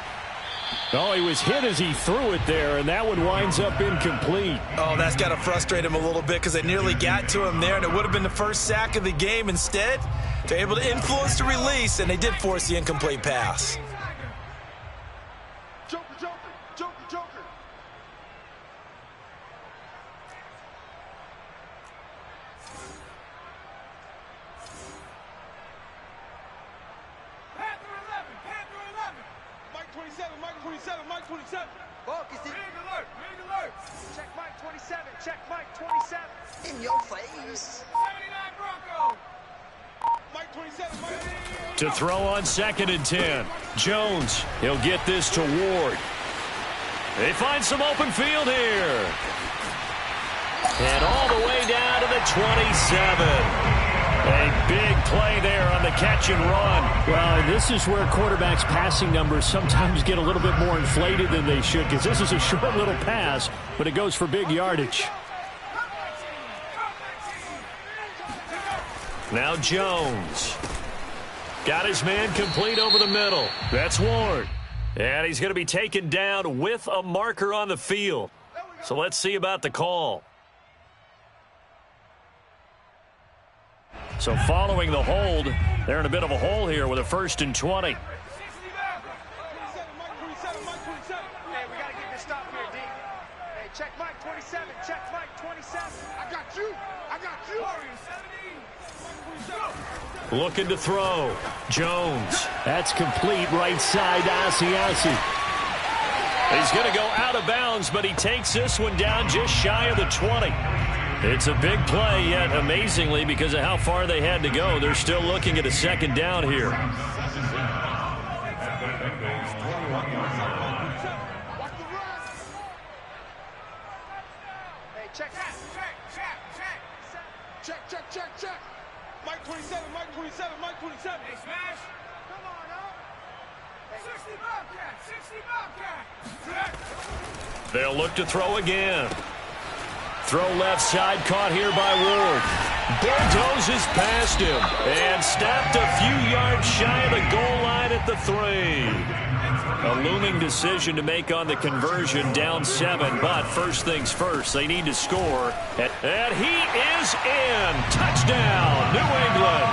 Oh, he was hit as he threw it there, and that one winds up incomplete. Oh, that's got to frustrate him a little bit because they nearly got to him there, and it would have been the first sack of the game. Instead, they're able to influence the release, and they did force the incomplete pass. Joker, Joker, Joker, Joker. Mike 27, Mike 27, Mike 27. Focus it. Big alert, big alert. Check Mike 27. Check Mike 27. In your face. 79 Bronco. Mike 27, Mike 27. To throw on 2nd and 10. Jones, he'll get this to Ward. They find some open field here. And all the way down to the 27. A big play there on the catch and run. Well, this is where quarterbacks' passing numbers sometimes get a little bit more inflated than they should, because this is a short little pass, but it goes for big yardage. Now Jones. Got his man complete over the middle. That's Ward. And he's going to be taken down with a marker on the field. So let's see about the call. So following the hold, they're in a bit of a hole here with a 1st and 20. Hey, we got to get this stop here, D. Hey, check Mike 27. Check Mike 27. I got you. I got you. Looking to throw. Jones. That's complete right side, Asiasi. He's going to go out of bounds, but he takes this one down just shy of the 20. It's a big play, yet amazingly, because of how far they had to go, they're still looking at a 2nd down here. Hey, check. Check. Mike 27, Mike 27, Mike 27. Hey, smash. Come on, up. 60 Bobcat. They'll look to throw again. Throw left side, caught here by Ward. Bulldozes past him and snapped a few yards shy of the goal line at the 3. A looming decision to make on the conversion, down 7, but first things first, they need to score. And he is in. Touchdown, New England.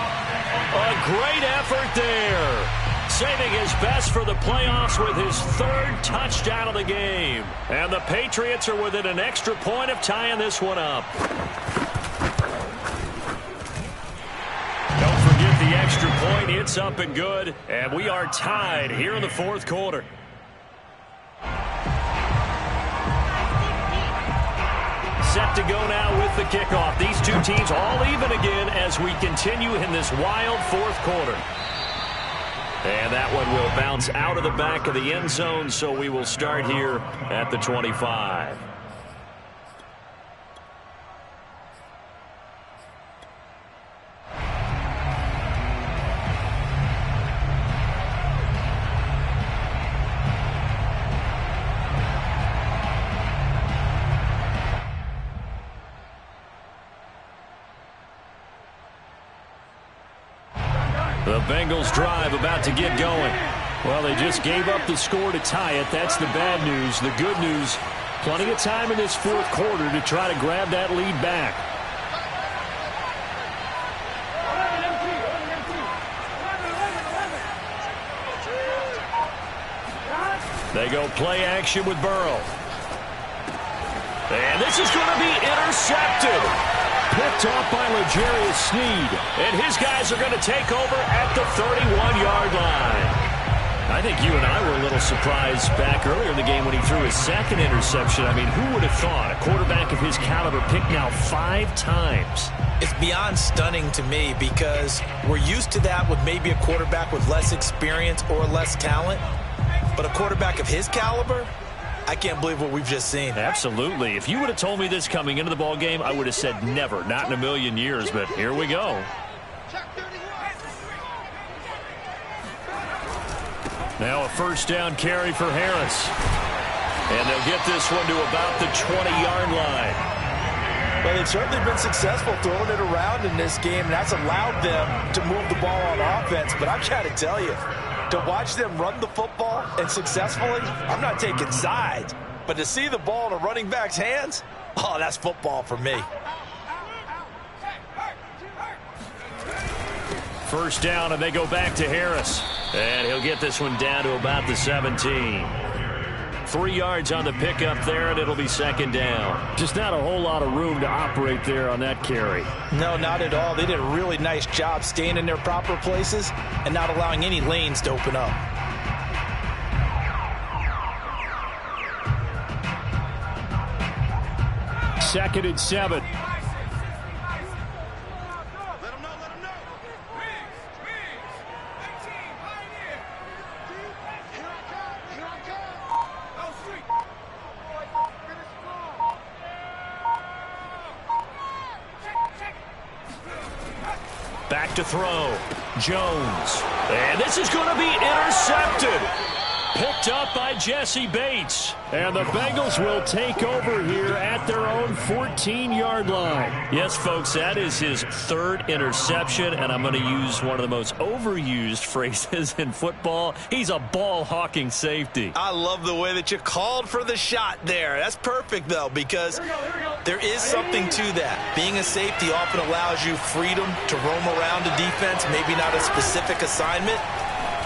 A great effort there. Saving his best for the playoffs with his 3rd touchdown of the game. And the Patriots are within an extra point of tying this one up. Don't forget the extra point. It's up and good. And we are tied here in the fourth quarter. Set to go now with the kickoff. These two teams all even again as we continue in this wild fourth quarter. And that one will bounce out of the back of the end zone, so we will start here at the 25. The Bengals drive about to get going. Well, they just gave up the score to tie it. That's the bad news. The good news, plenty of time in this fourth quarter to try to grab that lead back. They go play action with Burrow. And this is going to be intercepted. Picked off by L'Jarius Sneed. And his guys are going to take over at the 31-yard line. I think you and I were a little surprised back earlier in the game when he threw his second interception. I mean, who would have thought a quarterback of his caliber picked now 5 times? It's beyond stunning to me because we're used to that with maybe a quarterback with less experience or less talent. But a quarterback of his caliber, I can't believe what we've just seen. Absolutely. If you would have told me this coming into the ball game, I would have said never, not in a million years. But here we go. Now a first down carry for Harris. And they'll get this one to about the 20-yard line. Well, they've certainly been successful throwing it around in this game, and that's allowed them to move the ball on offense. But I've got to tell you, to watch them run the football and successfully, I'm not taking sides, but to see the ball in a running back's hands, oh, that's football for me. First down, and they go back to Harris. And he'll get this one down to about the 17. 3 yards on the pickup there, and it'll be second down. Just not a whole lot of room to operate there on that carry. No, not at all. They did a really nice job staying in their proper places and not allowing any lanes to open up. Second and 7. Back to throw. Jones. And this is going to be intercepted. Picked up by Jesse Bates. And the Bengals will take over here at their own 14-yard line. Yes, folks, that is his 3rd interception, and I'm going to use one of the most overused phrases in football. He's a ball-hawking safety. I love the way that you called for the shot there. That's perfect, though, because there is something to that. Being a safety often allows you freedom to roam around a defense, maybe not a specific assignment.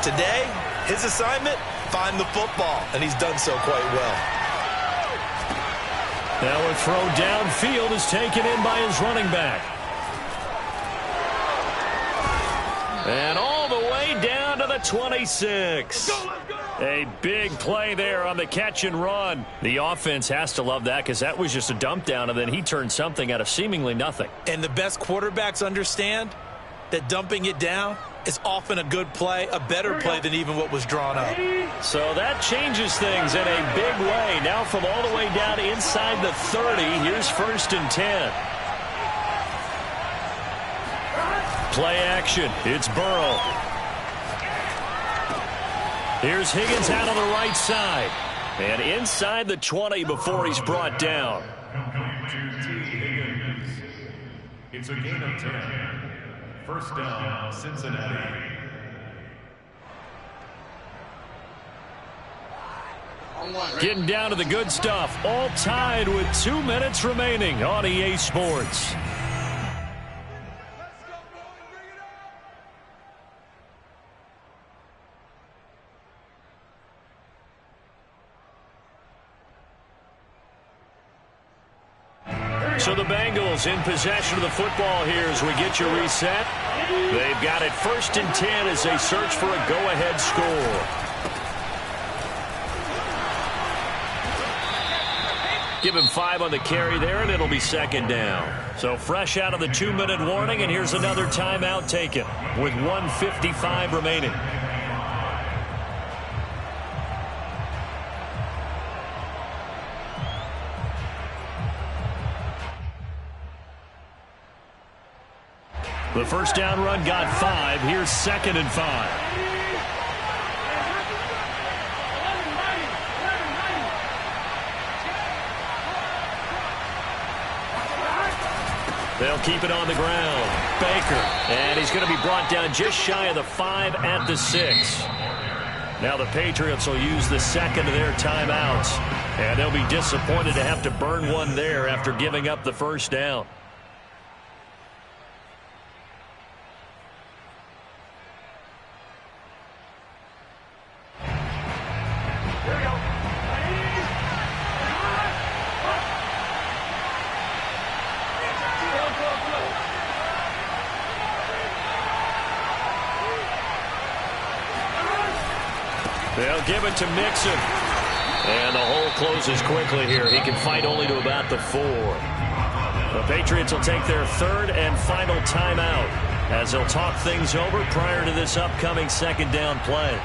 Today, his assignment, find the football, and he's done so quite well. Now a throw downfield is taken in by his running back. And all the way down to the 26. A big play there on the catch and run. The offense has to love that because that was just a dump down, and then he turned something out of seemingly nothing. And the best quarterbacks understand that dumping it down is often a good play, a better play than even what was drawn up. So that changes things in a big way. Now from all the way down inside the 30, here's 1st and 10. Play action. It's Burrow. Here's Higgins out on the right side. And inside the 20 before he's brought down. It's a gain of 10. First down, Cincinnati. Getting down to the good stuff. All tied with 2 minutes remaining on EA Sports. So the Bengals in possession of the football here as we get you reset. They've got it 1st and 10 as they search for a go-ahead score. Give him 5 on the carry there, and it'll be second down. So fresh out of the 2-minute warning, and here's another timeout taken with 1:55 remaining. The first down run got 5. Here's 2nd and 5. They'll keep it on the ground. Baker, and he's going to be brought down just shy of the 5 at the 6. Now the Patriots will use the second of their timeouts, and they'll be disappointed to have to burn one there after giving up the first down. They'll give it to Mixon. And the hole closes quickly here. He can fight only to about the 4. The Patriots will take their third and final timeout as they'll talk things over prior to this upcoming second down play.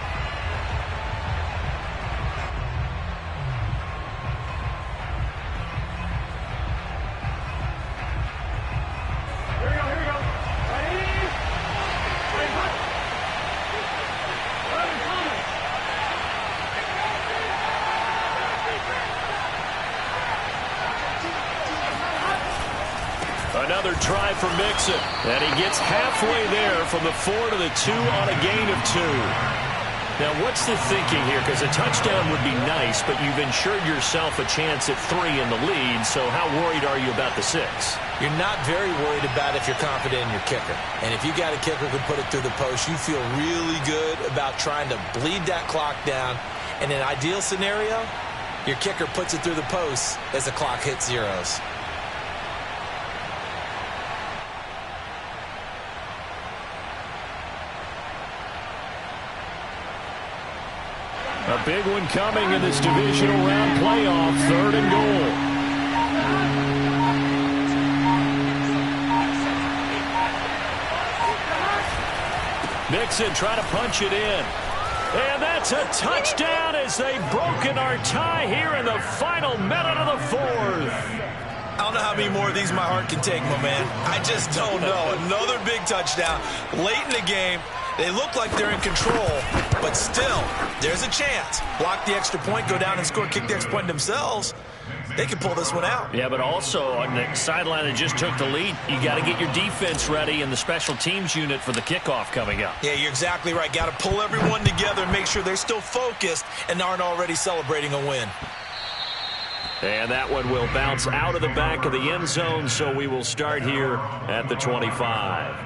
Another try for Mixon, and he gets halfway there from the 4 to the 2 on a gain of 2. Now, what's the thinking here? Because a touchdown would be nice, but you've ensured yourself a chance at 3 in the lead, so how worried are you about the 6? You're not very worried about if you're confident in your kicker. And if you got a kicker who can put it through the post, you feel really good about trying to bleed that clock down. In an ideal scenario, your kicker puts it through the post as the clock hits zeros. A big one coming in this divisional round playoff, 3rd and goal. Mixon trying to punch it in. And that's a touchdown as they've broken our tie here in the final minute of the 4th. I don't know how many more of these my heart can take, my man. I just don't know. Another big touchdown late in the game. They look like they're in control, but still, there's a chance. Block the extra point, go down and score, kick the extra point themselves. They can pull this one out. Yeah, but also on the sideline that just took the lead, you got to get your defense ready and the special teams unit for the kickoff coming up. Yeah, you're exactly right. Got to pull everyone together and make sure they're still focused and aren't already celebrating a win. And that one will bounce out of the back of the end zone, so we will start here at the 25.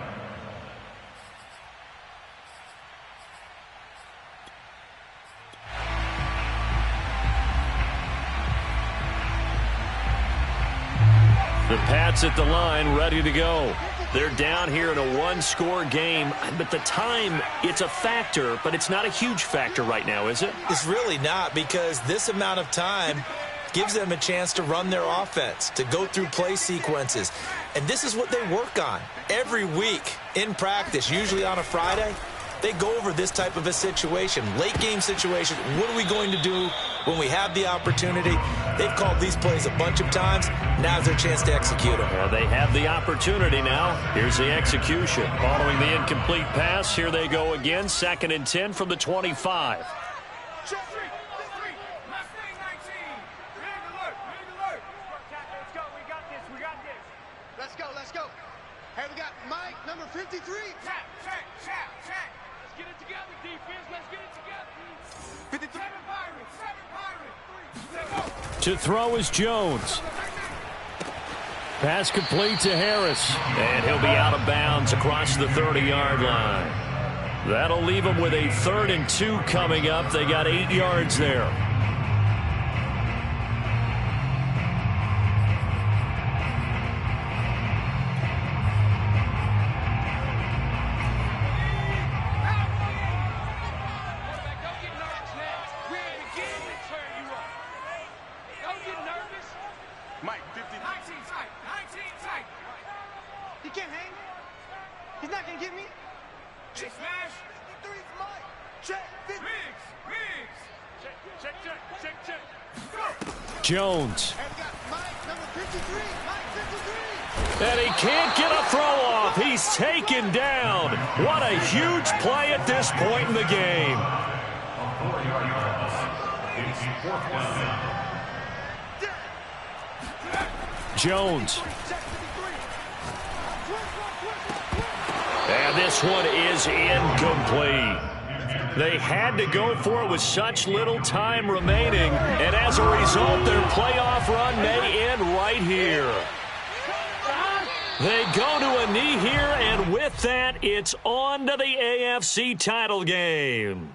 The Pats at the line, ready to go. They're down here in a one-score game, but the time, it's a factor, but it's not a huge factor right now, is it? It's really not, because this amount of time gives them a chance to run their offense, to go through play sequences. And this is what they work on every week in practice, usually on a Friday. They go over this type of a situation, late game situation. What are we going to do when we have the opportunity? They've called these plays a bunch of times. Now's their chance to execute them. Well, they have the opportunity now. Here's the execution. Following the incomplete pass, here they go again. 2nd and 10 from the 25. Let's go. Hey, we got Mike, number 53. Check. Let's get it together, defense. Let's get it together. 53. 7 Pirates. To throw is Jones. Pass complete to Harris. And he'll be out of bounds across the 30-yard line. That'll leave them with a 3rd and 2 coming up. They got 8 yards there. Jones. And he can't get a throw off. He's taken down. What a huge play at this point in the game. Jones. this one is incomplete. They had to go for it with such little time remaining, and as a result, their playoff run may end right here. They go to a knee here, and with that, it's on to the AFC title game.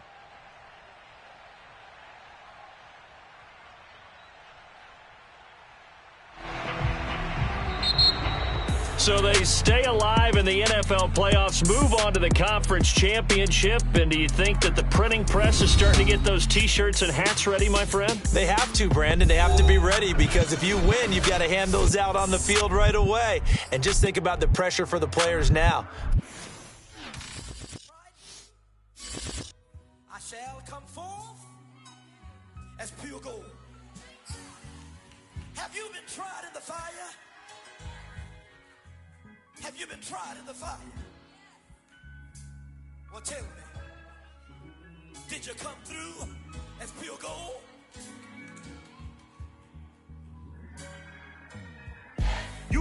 So they stay alive in the NFL playoffs, move on to the conference championship. And do you think that the printing press is starting to get those T-shirts and hats ready, my friend? They have to, Brandon. They have to be ready because if you win, you've got to hand those out on the field right away. And just think about the pressure for the players now. I shall come forth as pure gold. Have you been tried in the fire? Have you been tried in the fire? Well, tell me, did you come through as pure gold?